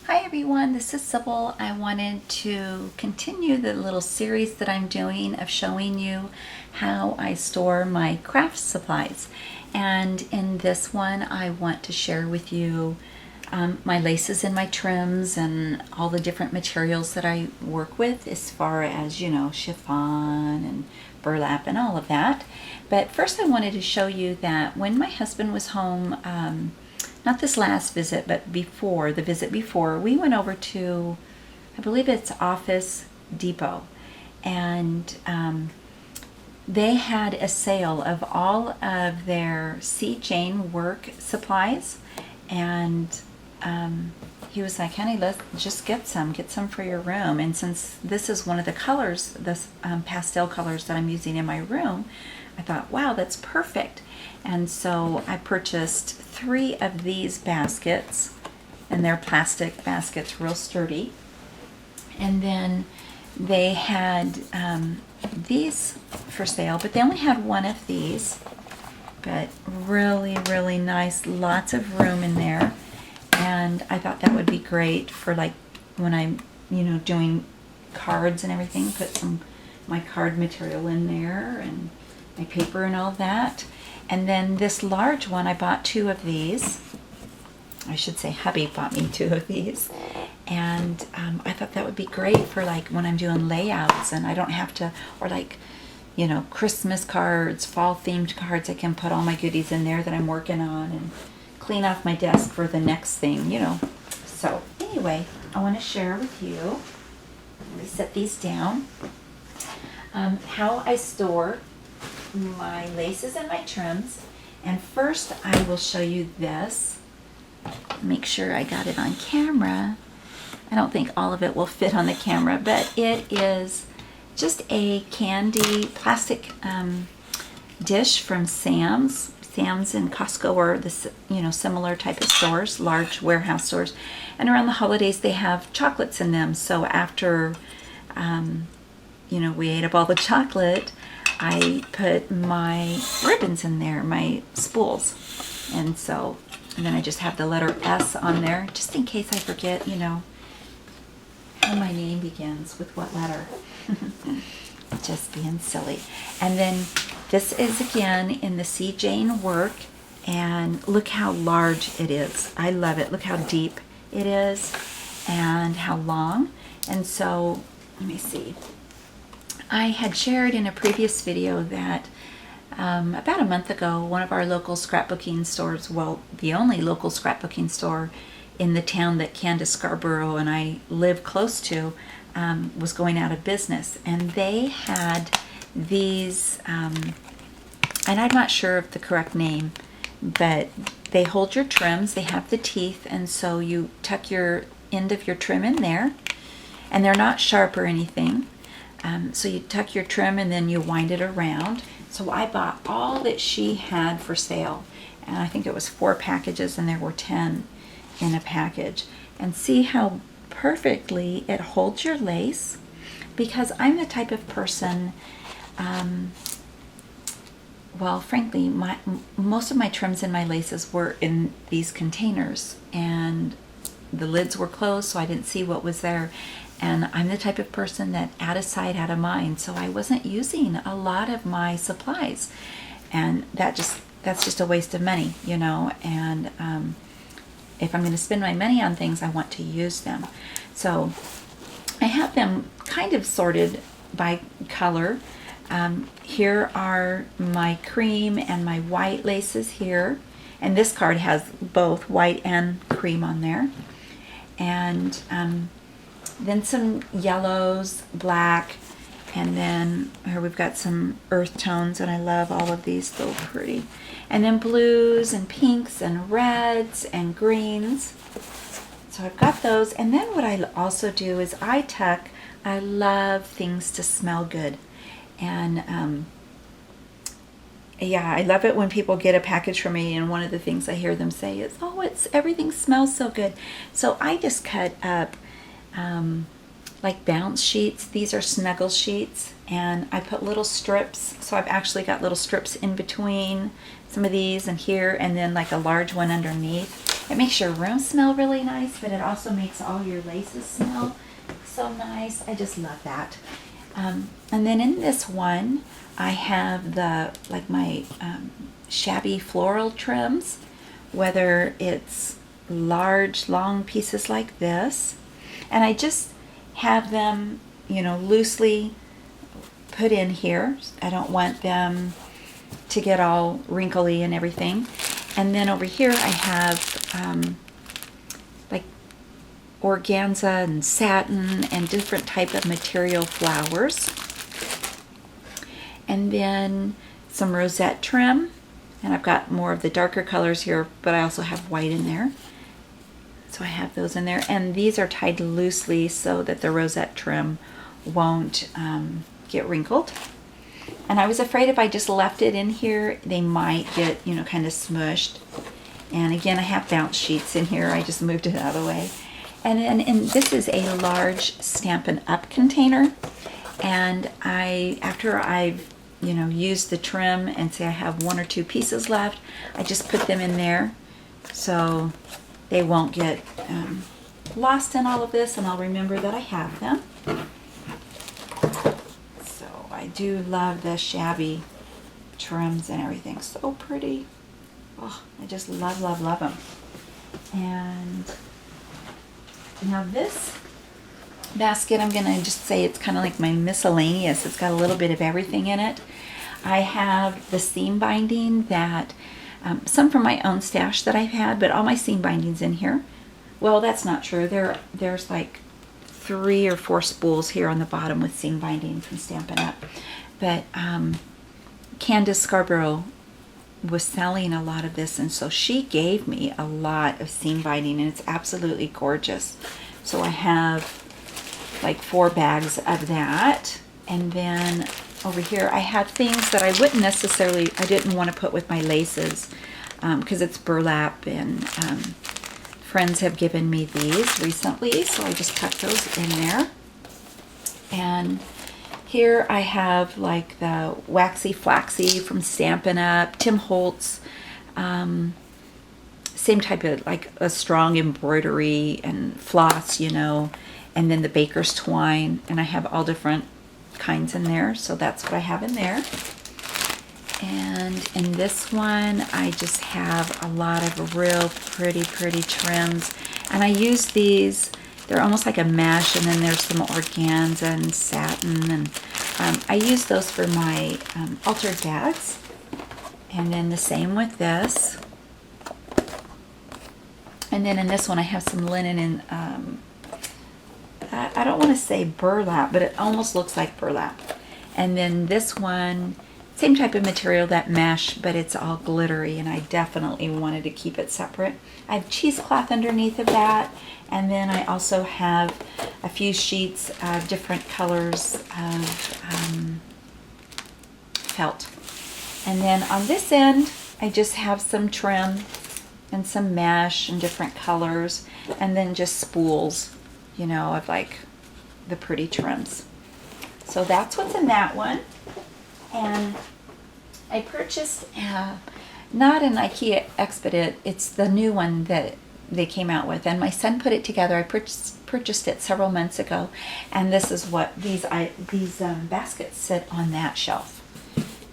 Hi everyone, this is Sybil. I wanted to continue the little series that I'm doing of showing you how I store my craft supplies. And in this one, I want to share with you my laces and my trims and all the different materials that I work with as far as, chiffon and burlap and all of that. But first I wanted to show you that when my husband was home, not this last visit, but before, the visit before, we went over to, I believe it's Office Depot, and they had a sale of all of their C. Jane work supplies, and he was like, honey, let's just get some for your room. And since this is one of the colors, this pastel colors that I'm using in my room, I thought, wow, that's perfect. And so I purchased 3 of these baskets, and they're plastic baskets, real sturdy. And then they had these for sale, but they only had 1 of these, but really, really nice, lots of room in there. And I thought that would be great for like when I'm, doing cards and everything, put some my card material in there and my paper and all that. And then this large one, I bought 2 of these. I should say hubby bought me 2 of these. And I thought that would be great for like when I'm doing layouts and I don't have to, or like, Christmas cards, fall themed cards, I can put all my goodies in there that I'm working on and clean off my desk for the next thing, So anyway, I want to share with you, let me set these down, how I store my laces and my trims. And first I will show you this. Make sure I got it on camera. I don't think all of it will fit on the camera, but it is just a candy plastic dish from Sam's. Sam's and Costco are the similar type of stores, large warehouse stores. And around the holidays they have chocolates in them. So after we ate up all the chocolate, I put my ribbons in there, my spools. And then I just have the letter S on there, just in case I forget, how my name begins, with what letter. Just being silly. And then this is again in the C. Jane work, and look how large it is. I love it. Look how deep it is and how long. And so, let me see. I had shared in a previous video that about a month ago, one of our local scrapbooking stores, well, the only local scrapbooking store in the town that Candace Scarborough and I live close to, was going out of business. And they had these, and I'm not sure of the correct name, but they hold your trims, they have the teeth, and so you tuck your end of your trim in there, and they're not sharp or anything. So you tuck your trim and then you wind it around. So I bought all that she had for sale, and I think it was 4 packages, and there were 10 in a package. And see how perfectly it holds your lace, because I'm the type of person, well, frankly, most of my trims and my laces were in these containers, and the lids were closed, so I didn't see what was there. And I'm the type of person that out of sight, out of mind, so I wasn't using a lot of my supplies, and that's just a waste of money, and if I'm going to spend my money on things, I want to use them. So I have them kind of sorted by color. Here are my cream and my white laces here, and this card has both white and cream on there, and then some yellows, black, and then here we've got some earth tones, and I love all of these, so pretty. And then blues and pinks and reds and greens. So I've got those. And then what I also do is I love things to smell good. And yeah, I love it when people get a package from me, and one of the things I hear them say is, oh, everything smells so good. So I just cut up like bounce sheets. These are snuggle sheets, and I put little strips, so I've actually got little strips in between some of these and here, and then like a large one underneath. It makes your room smell really nice, but it also makes all your laces smell so nice. I just love that. And then in this one, I have my shabby floral trims, whether it's large, long pieces like this. And I just have them, loosely put in here. I don't want them to get all wrinkly and everything. And then over here I have like organza and satin and different type of material flowers. And then some rosette trim. And I've got more of the darker colors here, but I also have white in there. So I have those in there. And these are tied loosely so that the rosette trim won't get wrinkled. And I was afraid if I just left it in here, they might get, kind of smushed. And again, I have bounce sheets in here. I just moved it out of the way. And then this is a large Stampin' Up! Container. And after I've, used the trim and say I have 1 or 2 pieces left, I just put them in there so they won't get lost in all of this, and I'll remember that I have them. I do love the shabby trims and everything. So pretty. Oh, I just love, love, love them. And now this basket, I'm going to just say it's kind of like my miscellaneous. It's got a little bit of everything in it. I have the seam binding that, some from my own stash that I've had, but all my seam bindings in here. Well, that's not true. There's like 3 or 4 spools here on the bottom with seam binding from Stampin' Up! But Candace Scarborough was selling a lot of this, and so she gave me a lot of seam binding, and it's absolutely gorgeous. So I have like 4 bags of that. And then over here I have things that I didn't want to put with my laces because it's burlap, and friends have given me these recently, so I just tucked those in there. And here I have like the Waxy Flaxy from Stampin' Up!, Tim Holtz, same type of like a strong embroidery and floss, and then the Baker's Twine, and I have all different kinds in there, so that's what I have in there. And in this one, I just have a lot of real pretty trims. And I use these, they're almost like a mesh, and then there's some organza and satin. And I use those for my altered bags. And then the same with this. And then in this one, I have some linen and, I don't want to say burlap, but it almost looks like burlap. And then this one, same type of material, that mesh, but it's all glittery, and I definitely wanted to keep it separate. I have cheesecloth underneath of that, and then I also have a few sheets of different colors of felt. And then on this end, I just have some trim and some mesh and different colors, and then just spools, of like the pretty trims. So that's what's in that one. And I purchased not an IKEA Expedit, it's the new one that they came out with, and my son put it together. I purchased it several months ago, and this is what these baskets sit on that shelf.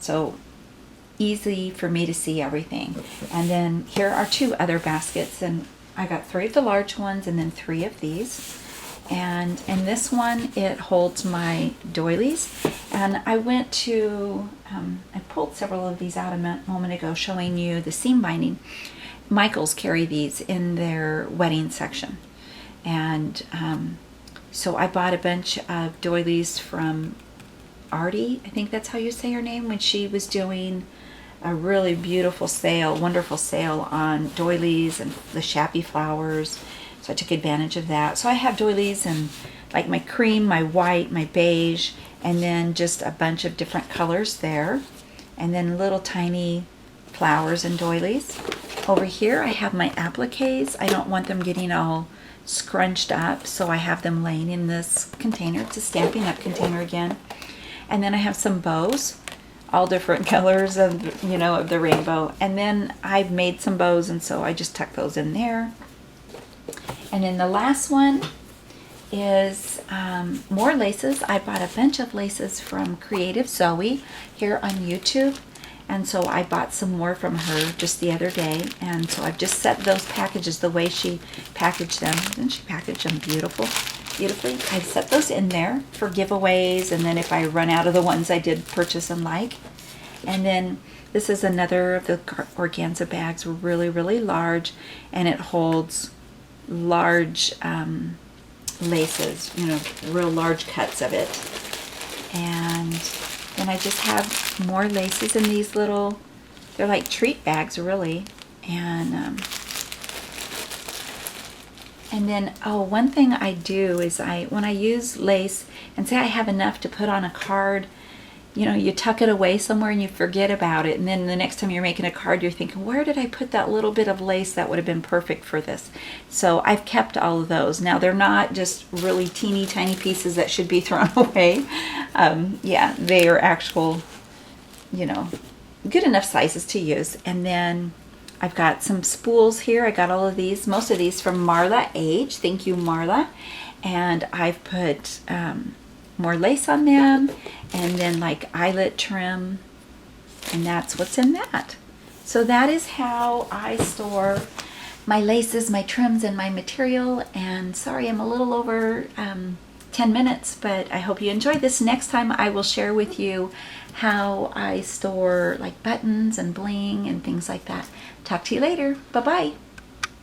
So easy for me to see everything. And then here are 2 other baskets, and I got 3 of the large ones and then 3 of these. And in this one, it holds my doilies. And I went to, I pulled several of these out a moment ago showing you the seam binding. Michaels carry these in their wedding section. And so I bought a bunch of doilies from Artie, I think that's how you say her name, when she was doing a really beautiful sale, wonderful sale on doilies and the shabby flowers. So I took advantage of that. So I have doilies and like my cream, my white, my beige, and then just a bunch of different colors there. And then little tiny flowers and doilies. Over here I have my appliques. I don't want them getting all scrunched up, so I have them laying in this container. It's a Stampin' Up! Container again. And then I have some bows all different colors of, you know, of the rainbow. And then I've made some bows, and so I just tuck those in there. And then the last one is more laces. I bought a bunch of laces from Creative Zoe here on YouTube. And so I bought some more from her just the other day. And so I've just set those packages the way she packaged them. Didn't she package them beautifully? I've set those in there for giveaways. And then if I run out of the ones I did purchase and like. And then this is another of the organza bags, really large. And it holds large laces, you know, real large cuts of it. And then I just have more laces in these little, they're like treat bags really. And then, oh, one thing I do is when I use lace and say I have enough to put on a card, you know, you tuck it away somewhere and you forget about it. And then the next time you're making a card, you're thinking, where did I put that little bit of lace that would have been perfect for this? So I've kept all of those. Now, they're not just really teeny tiny pieces that should be thrown away. Yeah, they are actual, you know, good enough sizes to use. And then I've got some spools here. I got all of these, most of these from Marla H. Thank you, Marla. And I've put more lace on them, and then like eyelet trim, and that's what's in that. So that is how I store my laces, my trims, and my material. And sorry, I'm a little over 10 minutes, but I hope you enjoyed this. Next time I will share with you how I store like buttons and bling and things like that. Talk to you later. Bye-bye.